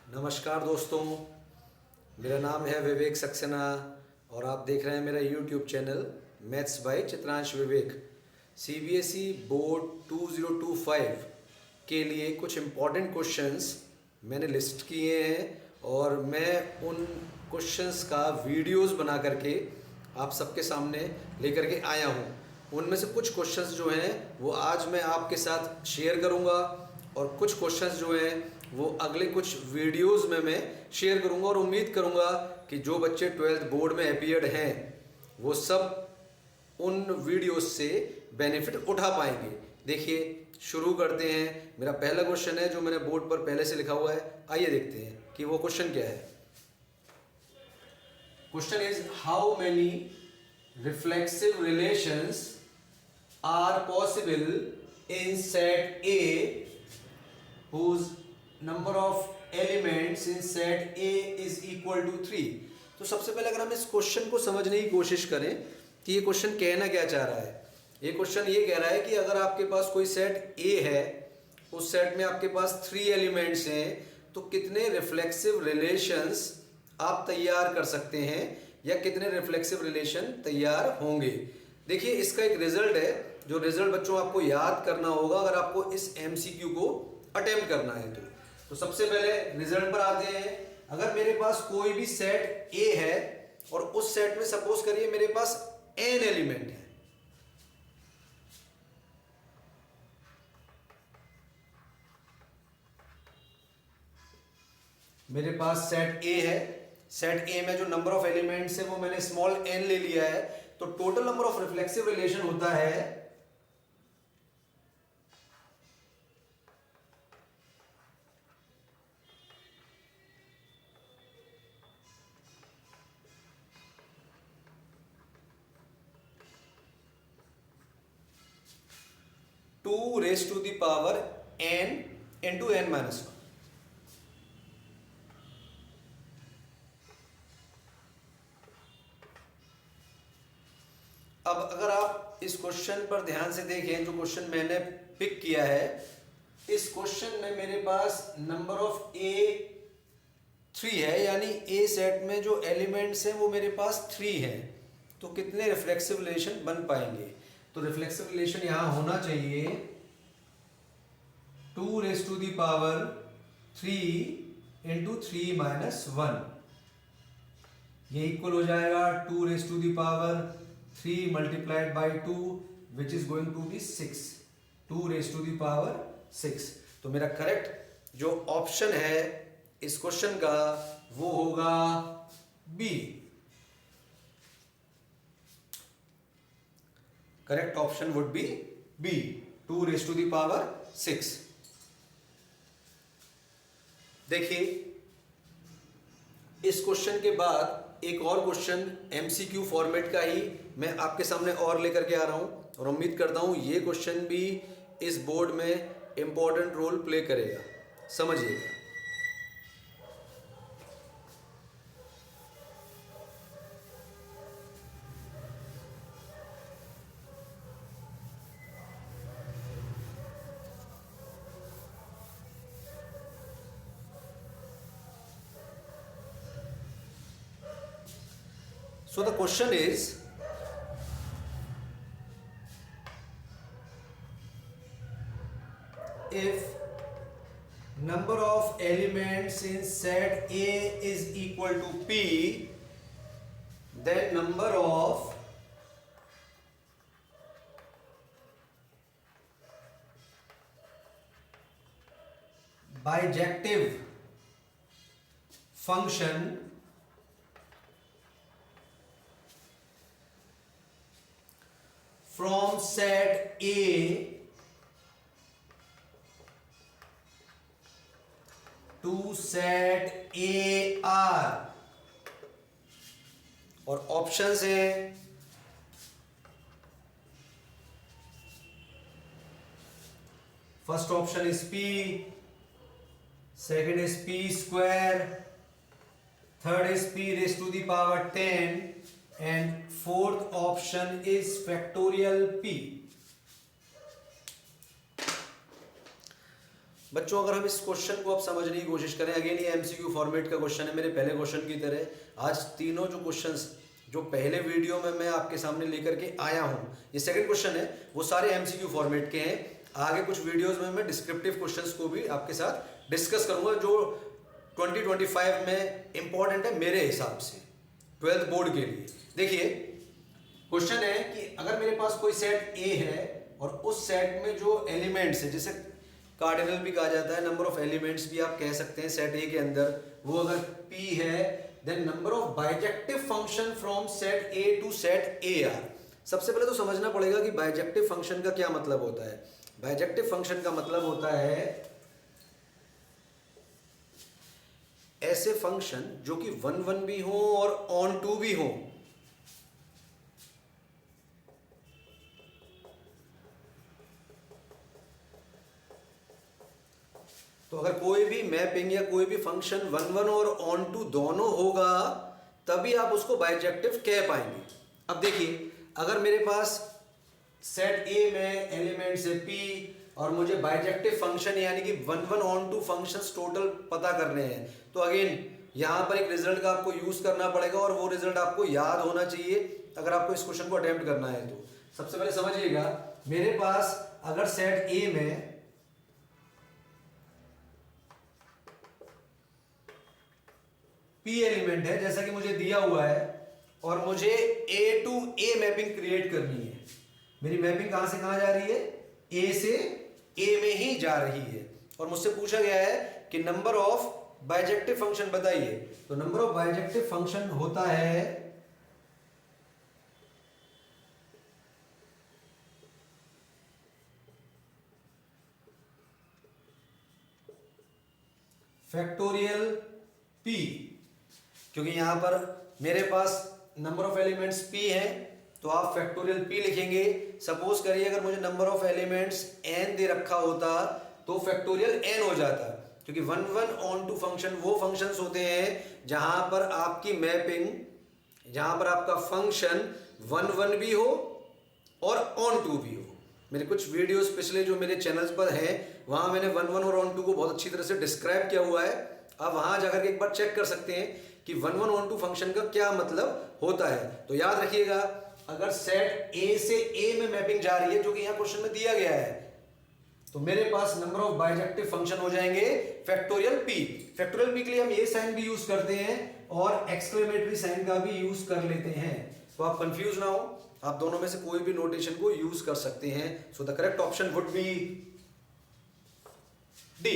नमस्कार दोस्तों, मेरा नाम है विवेक सक्सेना और आप देख रहे हैं मेरा YouTube channel maths by Chitransh Vivek. CBSE board 2025 के लिए कुछ इम्पॉर्टेंट क्वेश्चंस मैंने लिस्ट किए हैं और मैं उन क्वेश्चंस का वीडियोस बना करके आप सबके सामने लेकर के आया हूं। उनमें से कुछ क्वेश्चंस जो हैं वो आज मैं आपके साथ शेयर करूंगा और कुछ क्वेश्चंस जो हैं वो अगले कुछ वीडियोस में मैं शेयर करूंगा और उम्मीद करूंगा कि जो बच्चे 12th बोर्ड में अपीयर्ड हैं वो सब उन वीडियोस से बेनिफिट उठा पाएंगे। देखिए शुरू करते हैं। मेरा पहला क्वेश्चन है जो मैंने बोर्ड पर पहले से लिखा हुआ है, आइए देखते हैं कि वो क्वेश्चन क्या है। Question is how many reflexive relations are possible in set A whose number of elements in set A is equal to 3। तो सबसे पहले अगर हम इस क्वेश्चन को समझने की कोशिश करें कि ये क्वेश्चन कहना क्या चाह रहा है। ये क्वेश्चन ये कह रहा है कि अगर आपके पास कोई सेट A है, उस सेट में आपके पास 3 एलिमेंट्स हैं, तो कितने रिफ्लेक्सिव रिलेशंस आप तैयार कर सकते हैं या कितने रिफ्लेक्सिव रिलेशन तैयार होंगे। देखिए इसका एक रिजल्ट है, जो रिजल्ट बच्चों आपको याद करना होगा अगर आपको इस MCQ को अटेम्प्ट करना है। तो सबसे पहले रिजल्ट पर आते हैं। अगर मेरे पास कोई भी सेट A है और उस सेट में सपोज करिए मेरे पास n एलिमेंट है, मेरे पास सेट A है। सेट A में जो नंबर ऑफ एलिमेंट्स है वो मैंने स्मॉल n ले लिया है, तो total number of reflexive relation होता है 2 raised to the power n into n minus 1। अब अगर आप इस क्वेश्चन पर ध्यान से देखें, जो क्वेश्चन मैंने पिक किया है, इस क्वेश्चन में मेरे पास नंबर ऑफ A 3 है, यानी A सेट में जो एलिमेंट्स हैं वो मेरे पास 3 हैं। तो कितने रिफ्लेक्सिव रिलेशन बन पाएंगे? तो रिफ्लेक्सिव रिलेशन यहां होना चाहिए 2 raise to the power 3 into 3 minus 1। ये इक्वल हो जाएगा 2 raise to the power 3 multiplied by 2 which is going to be 6। 2 raise to the power 6। तो मेरा करेक्ट जो ऑप्शन है इस क्वेश्चन का वो होगा B. Correct option would be B, 2 raise to the power 6। देखिए इस क्वेश्चन के बाद एक और क्वेश्चन MCQ फॉर्मेट का ही मैं आपके सामने और लेकर के आ रहा हूं और उम्मीद करता हूं ये क्वेश्चन भी इस बोर्ड में इंपॉर्टेंट रोल प्ले करेगा। समझिएगा। So the question is, if number of elements in set A is equal to P, then number of bijective function from set A to set AR, और options है first option is P, second is P square, third is P raise to the power 10 and fourth option is factorial P। बच्चों अगर हम इस question को अब समझने की कोशिश करें, अगेन ये एमसीक्यू फॉर्मेट का क्वेश्चन है मेरे पहले क्वेश्चन की तरह। आज तीनों जो क्वेश्चंस जो पहले वीडियो में मैं आपके सामने लेकर के आया हूँ, ये सेकंड क्वेश्चन है, वो सारे एमसीक्यू फॉर्मेट के हैं। आगे कुछ वीडियोस में मैं डिस्क्रिप्टिव क्वेश्चंस को भी आपके साथ डिस्कस करूंगा जो 2025 में इंपॉर्टेंट है मेरे हिसाब से 12th बोर्ड के लिए। देखिए क्वेश्चन है कि अगर मेरे पास कोई सेट ए है और उस सेट में जो एलिमेंट्स है, जिसे कार्डिनल भी कहा जाता है, नंबर ऑफ एलिमेंट्स भी आप कह सकते हैं सेट ए के अंदर, वो अगर p है, then number of bijective function from set A to set A are. सबसे पहले तो समझना पड़ेगा कि बाइजेक्टिव फंक्शन का क्या मतलब होता है। बाइजेक्टिव फंक्शन का मतलब होता है ऐसे फंक्शन जो कि 1 1 भी हो और ऑन टू भी हो। तो अगर कोई भी मैपिंग या कोई भी फंक्शन 1 1 और ऑन टू दोनों होगा तभी आप उसको बाइजेक्टिव कह पाएंगे। अब देखिए अगर मेरे पास सेट ए में एलिमेंट्स है p और मुझे बाइजेक्टिव फंक्शन यानी कि 1 1 ऑन टू फंक्शंस टोटल पता करने हैं, तो अगेन यहां पर एक रिजल्ट का आपको यूज करना पड़ेगा और वो रिजल्ट आपको याद होना चाहिए अगर आपको इस क्वेश्चन को अटेम्प्ट करना है। तो सबसे पहले समझिएगा, मेरे पास अगर सेट ए में p एलिमेंट है जैसा कि मुझे दिया हुआ है और मुझे a to a mapping create करनी है, मेरी मैपिंग कहां से कहां जा रही है, a से a में ही जा रही है, और मुझसे पूछा गया है कि नंबर ऑफ बाइजेक्टिव फंक्शन बताइए। तो नंबर ऑफ बाइजेक्टिव फंक्शन होता है फैक्टोरियल p, क्योंकि यहां पर मेरे पास नंबर ऑफ एलिमेंट्स p है तो आप फैक्टोरियल p लिखेंगे। सपोज करिए अगर मुझे नंबर ऑफ एलिमेंट्स n दे रखा होता तो फैक्टोरियल n हो जाता, क्योंकि 1 1 ऑन टू फंक्शन वो फंक्शंस होते हैं जहां पर आपकी मैपिंग, जहां पर आपका फंक्शन 1 1 भी हो और ऑन टू भी हो। मेरे कुछ वीडियोस पिछले जो मेरे चैनल्स पर हैं वहां मैंने 1 1 और ऑन टू को बहुत अच्छी तरह से डिस्क्राइब किया हुआ है, आप वहां जाकर के एक बार चेक कर सकते हैं कि 1 1 ऑन टू फंक्शन का क्या मतलब होता है। तो याद रखिएगा अगर सेट ए से ए में मैपिंग जा रही है जो कि यहां क्वेश्चन में दिया गया है, तो मेरे पास नंबर ऑफ बाइजेक्टिव फंक्शन हो जाएंगे फैक्टोरियल p। फैक्टोरियल p के लिए हम ये साइन भी यूज करते हैं और एक्सक्लेमेटरी साइन का भी यूज कर लेते हैं, तो आप कंफ्यूज ना हो, आप दोनों में से कोई भी नोटेशन को यूज कर सकते हैं। So the correct option would B D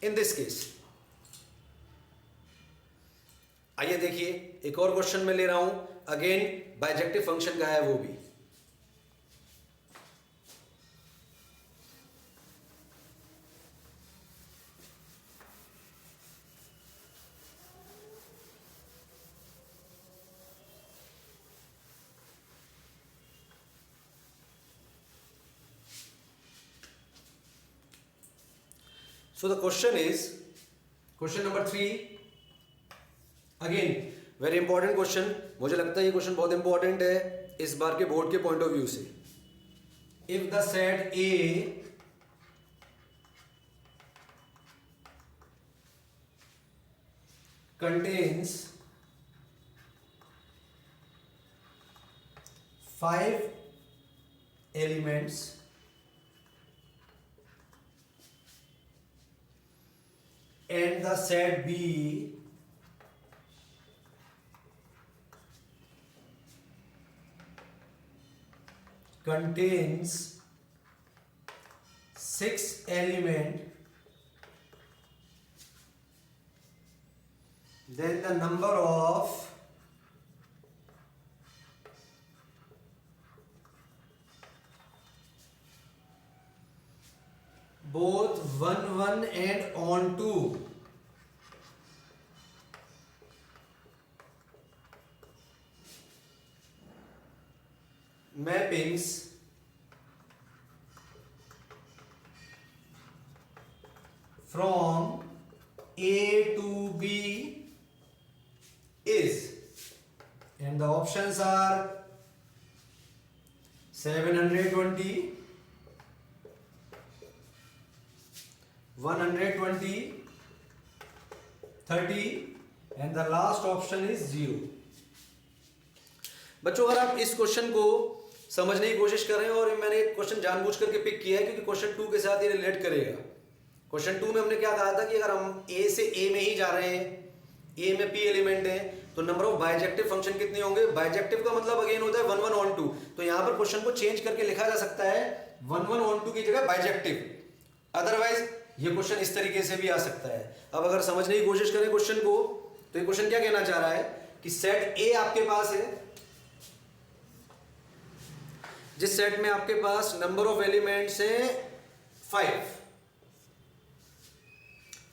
in this case. आइए देखिए एक और क्वेश्चन में ले रहा हूं, अगेन बाइजेक्टिव फंक्शन का है वो भी। So the question is question number 3, again very important question. मुझे लगता है ये क्वेश्चन बहुत इंपॉर्टेंट है इस बार के बोर्ड के पॉइंट ऑफ व्यू से। If the set A contains 5 elements and the set B contains 6 elements, then the number of both 1 1 and on 2 mappings from A to B is, and the options are 720, 120, 30 and the last option is 0। बच्चों अगर आप इस question को समझने की कोशिश कर रहे हैं, और मैंने एक क्वेश्चन जानबूझ करके पिक किया है क्योंकि क्वेश्चन 2 के साथ ये रिलेट करेगा। क्वेश्चन 2 में हमने क्या कहा था कि अगर हम ए से ए में ही जा रहे हैं, ए में पी एलिमेंट है, तो नंबर ऑफ बाइजेक्टिव फंक्शन कितने होंगे। बाइजेक्टिव का मतलब अगेन होता है 1 1 on 2, तो यहां पर क्वेश्चन को चेंज करके लिखा जा सकता है 1 1 on 2 की जगह बाइजेक्टिव। अदरवाइज ये क्वेश्चन इस तरीके से भी आ सकता है। अब अगर समझने की कोशिश करें क्वेश्चन को, तो ये क्वेश्चन क्या कहना चाह रहा है कि सेट ए आपके पास है, जिस सेट में आपके पास नंबर ऑफ एलिमेंट्स है 5।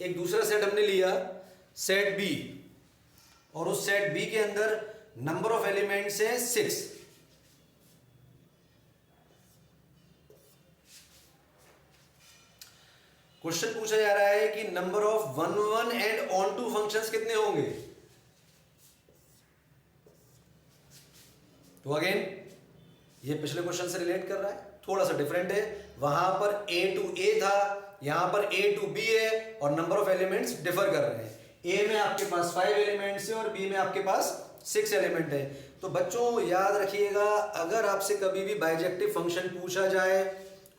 एक दूसरा सेट हमने लिया सेट बी, और उस सेट बी के अंदर नंबर ऑफ एलिमेंट्स है 6। क्वेश्चन पूछा जा रहा है कि number of 1 1 and onto functions कितने होंगे। तो अगेन ये पिछले क्वेश्चन से रिलेट कर रहा है, थोड़ा सा डिफरेंट है। वहां पर A टू A था, यहां पर A टू B है, और नंबर ऑफ एलिमेंट्स डिफर कर रहे हैं। A में आपके पास 5 एलिमेंट्स है और B में आपके पास 6 एलिमेंट है। तो बच्चों याद रखिएगा, अगर आपसे कभी भी बाइजेक्टिव फंक्शन पूछा जाए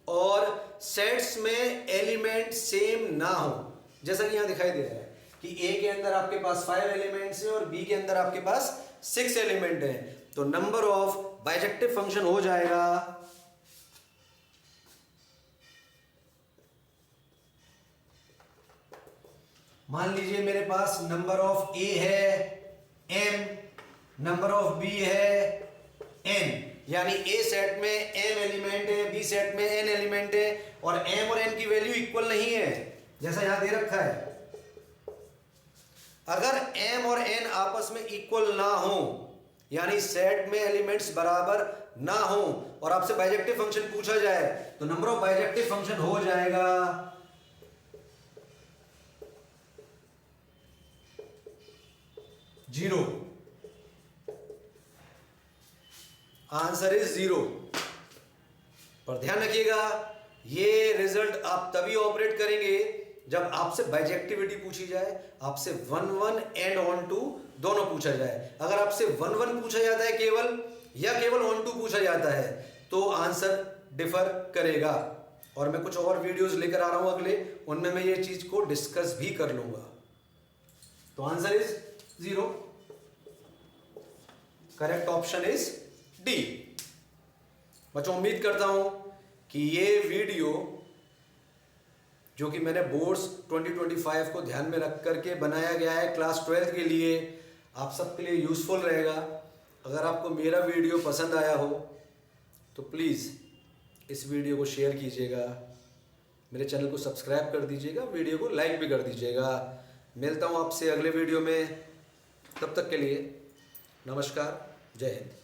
और सेट्स में एलिमेंट सेम ना हो, जैसा कि यहां दिखाई दे रहा है कि A के अंदर आपके पास 5 एलिमेंट्स है और B के अंदर आपके पास 6 एलिमेंट है, तो नंबर ऑफ बाइजेक्टिव फंक्शन हो जाएगा मान लीजिए मेरे पास नंबर ऑफ A है m, नंबर ऑफ B है n, यानी A सेट में m एलिमेंट है, B सेट में n एलिमेंट है, और m और n की वैल्यू इक्वल नहीं है जैसा यहां दे रखा है। अगर m और n आपस में इक्वल ना हो, यानी सेट में एलिमेंट्स बराबर ना हो, और आपसे बाइजेक्टिव फंक्शन पूछा जाए, तो नंबर ऑफ बाइजेक्टिव फंक्शन हो जाएगा 0। Answer is 0। पर ध्यान रखिएगा, ये रिजल्ट आप तभी ऑपरेट करेंगे जब आपसे बाइजेक्टिविटी पूछी जाए, आपसे 1 1 एंड ऑन टू दोनों पूछा जाए। अगर आपसे 1 1 पूछा जाता है केवल, या केवल ऑन टू पूछा जाता है, तो आंसर डिफर करेगा। और मैं कुछ और वीडियोस लेकर आ रहा हूं अगले, उनमें मैं ये चीज को डिस्कस भी कर लूंगा। तो answer is 0। Correct option is D. बच्चों उम्मीद करता हूं कि ये वीडियो जो कि मैंने बोर्ड्स 2025 को ध्यान में रख करके बनाया गया है क्लास 12 के लिए, आप सबके लिए यूजफुल रहेगा। अगर आपको मेरा वीडियो पसंद आया हो तो प्लीज़ इस वीडियो को शेयर कीजिएगा, मेरे चैनल को सब्सक्राइब कर दीजिएगा, वीडियो को लाइक भी कर दीजिएगा। मिलता हूँ आपसे अगले वीडियो में, तब तक के लिए नमस्कार, जय हिंद।